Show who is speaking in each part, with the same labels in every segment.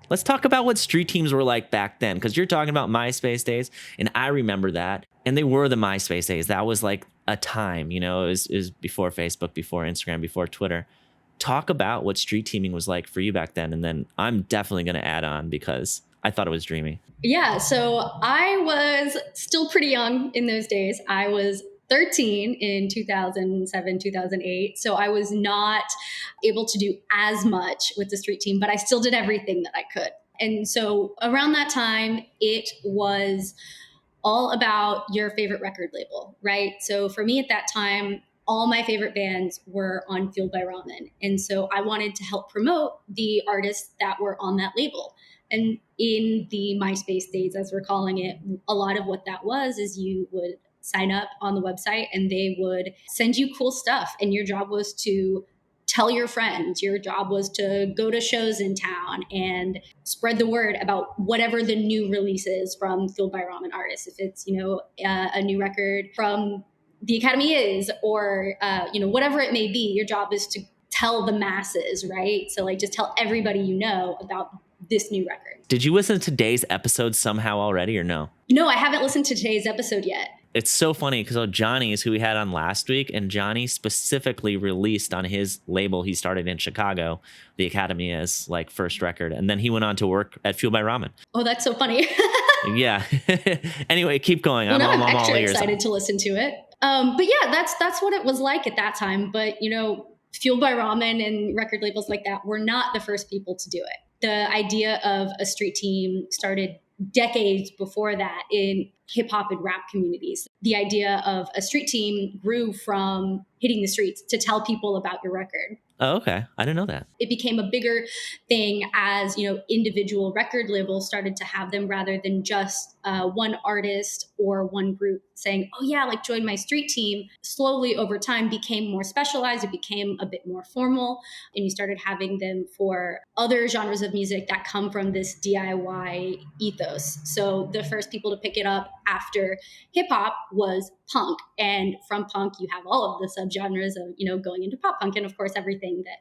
Speaker 1: Let's talk about what street teams were like back then, because you're talking about MySpace days, and I remember that. And they were the MySpace days. That was like a time, it was before Facebook, before Instagram, before Twitter. Talk about what street teaming was like for you back then. And then I'm definitely going to add on because I thought it was dreamy.
Speaker 2: Yeah, so I was still pretty young in those days. I was 13 in 2007, 2008. So I was not able to do as much with the street team, but I still did everything that I could. And so around that time, it was all about your favorite record label, right? So for me at that time, all my favorite bands were on Fueled by Ramen. And so I wanted to help promote the artists that were on that label. And in the MySpace days, as we're calling it, a lot of what that was is you would sign up on the website and they would send you cool stuff. And your job was to tell your friends. Your job was to go to shows in town and spread the word about whatever the new release is from Fueled by Ramen artists. If it's, a new record from the Academy or, whatever it may be, your job is to tell the masses, right? So like just tell everybody about this new record.
Speaker 1: Did you listen to today's episode somehow already or no?
Speaker 2: No, I haven't listened to today's episode yet.
Speaker 1: It's so funny because Johnny is who we had on last week, and Johnny specifically released on his label he started in Chicago, the Academy, as like first record. And then he went on to work at Fueled by Ramen.
Speaker 2: Oh, that's so funny.
Speaker 1: Yeah. Anyway, keep going.
Speaker 2: Well, I'm
Speaker 1: all
Speaker 2: actually
Speaker 1: ears.
Speaker 2: excited to listen to it. But yeah, that's what it was like at that time. But, Fueled by Ramen and record labels like that were not the first people to do it. The idea of a street team started decades before that in hip hop and rap communities. The idea of a street team grew from hitting the streets to tell people about your record.
Speaker 1: Oh, okay. I didn't know that.
Speaker 2: It became a bigger thing as, individual record labels started to have them rather than just one artist or one group saying, oh yeah, like join my street team. Slowly over time became more specialized. It became a bit more formal, and you started having them for other genres of music that come from this DIY ethos. So the first people to pick it up after hip hop was punk. And from punk, you have all of the subgenres of, going into pop punk. And of course, everything that,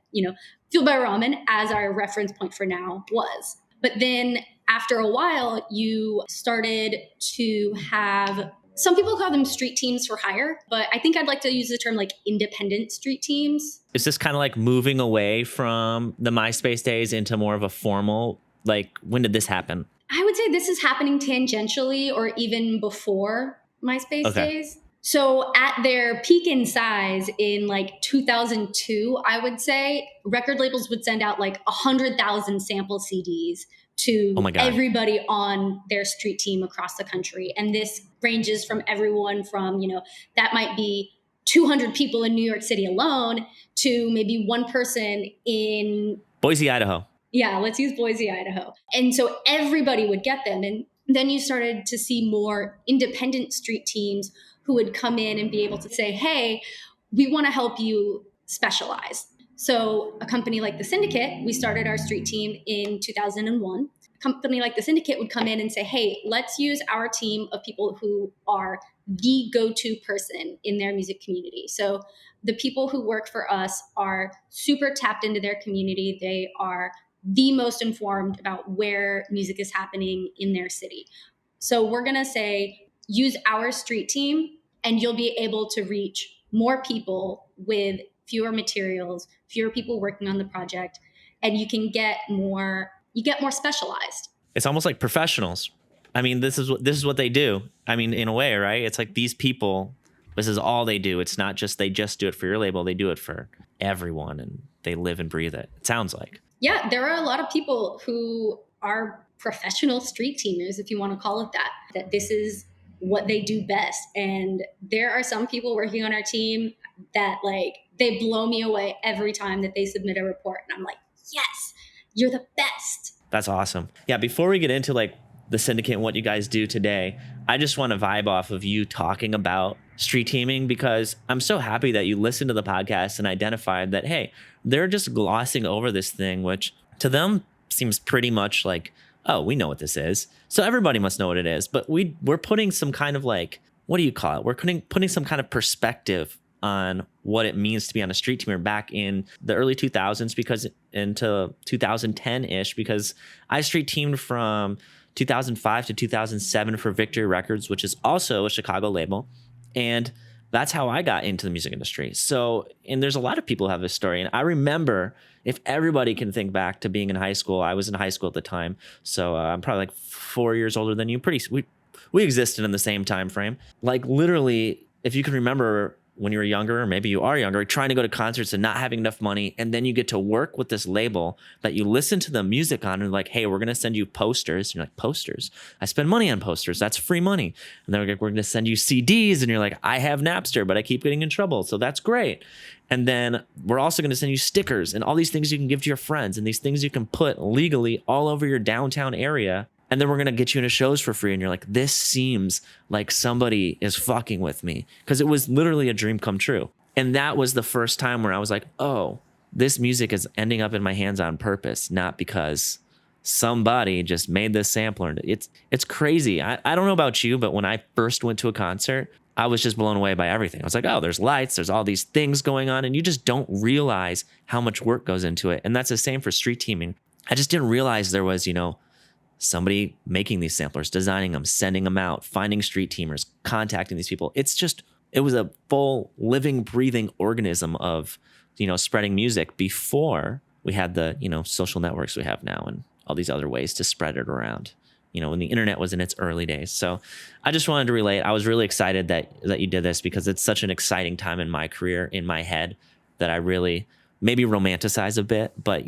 Speaker 2: Fueled by Ramen as our reference point for now was. But then after a while, you started to have, some people call them street teams for hire, but I think I'd like to use the term like independent street teams.
Speaker 1: Is this kind of like moving away from the MySpace days into more of a formal, like when did this happen?
Speaker 2: I would say this is happening tangentially or even before MySpace days. So at their peak in size in like 2002, I would say record labels would send out like 100,000 sample CDs to everybody on their street team across the country. And this ranges from everyone from, that might be 200 people in New York City alone to maybe one person in
Speaker 1: Boise, Idaho.
Speaker 2: Yeah, let's use Boise, Idaho. And so everybody would get them. And then you started to see more independent street teams who would come in and be able to say, hey, we want to help you specialize. So a company like the Syndicate, we started our street team in 2001. A company like the Syndicate would come in and say, hey, let's use our team of people who are the go-to person in their music community. So the people who work for us are super tapped into their community. They are the most informed about where music is happening in their city. So we're going to say, use our street team and you'll be able to reach more people with fewer materials, fewer people working on the project, and you can get more specialized.
Speaker 1: It's almost like professionals. I mean, this is what they do. I mean, in a way, right? It's like these people, this is all they do. It's not just they just do it for your label. They do it for everyone and they live and breathe it. It sounds like.
Speaker 2: Yeah, there are a lot of people who are professional street teamers, if you want to call it that this is what they do best. And there are some people working on our team that they blow me away every time that they submit a report. And I'm like, yes, you're the best.
Speaker 1: That's awesome. Yeah. Before we get into the Syndicate and what you guys do today, I just want to vibe off of you talking about street teaming because I'm so happy that you listened to the podcast and identified that, hey, they're just glossing over this thing, which to them seems pretty much like, oh, we know what this is. So everybody must know what it is. But we're putting some kind of what do you call it? We're putting some kind of perspective on what it means to be on a street teamer back in the early 2000s, because into 2010-ish, because I street teamed from 2005 to 2007 for Victory Records, which is also a Chicago label. And that's how I got into the music industry. So, and there's a lot of people who have this story. And I remember, if everybody can think back to being in high school, I was in high school at the time. So I'm probably like 4 years older than you. We existed in the same time frame. Like literally, if you can remember when you were younger, or maybe you are younger, trying to go to concerts and not having enough money. And then you get to work with this label that you listen to the music on and like, hey, we're going to send you posters. And you're like, posters? I spend money on posters. That's free money. And then we're going to send you CDs. And you're like, I have Napster, but I keep getting in trouble. So that's great. And then we're also going to send you stickers and all these things you can give to your friends and these things you can put legally all over your downtown area. And then we're going to get you into shows for free. And you're like, this seems like somebody is fucking with me, because it was literally a dream come true. And that was the first time where I was like, oh, this music is ending up in my hands on purpose, not because somebody just made this sampler. It's crazy. I don't know about you, but when I first went to a concert, I was just blown away by everything. I was like, oh, there's lights, there's all these things going on, and you just don't realize how much work goes into it. And that's the same for street teaming. I just didn't realize there was, somebody making these samplers, designing them, sending them out, finding street teamers, contacting these people. It was a full living, breathing organism of, spreading music before we had the, social networks we have now and all these other ways to spread it around, when the internet was in its early days. So I just wanted to relate. I was really excited that you did this, because it's such an exciting time in my career, in my head, that I really maybe romanticize a bit. But,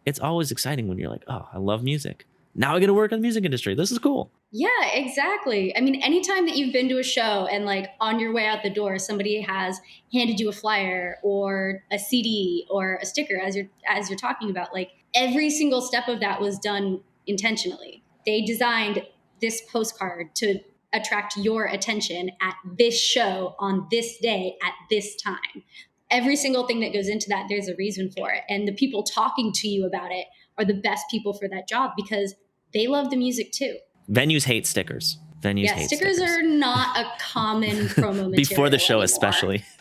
Speaker 1: it's always exciting when you're like, oh, I love music. Now I get to work in the music industry. This is cool.
Speaker 2: Yeah, exactly. I mean, anytime that you've been to a show and like on your way out the door, somebody has handed you a flyer or a CD or a sticker, as you're talking about, like every single step of that was done intentionally. They designed this postcard to attract your attention at this show on this day at this time. Every single thing that goes into that, there's a reason for it. And the people talking to you about it are the best people for that job, because they love the music too.
Speaker 1: Venues hate stickers. Hate
Speaker 2: stickers are not a common promo material
Speaker 1: before the show,
Speaker 2: anymore.
Speaker 1: especially.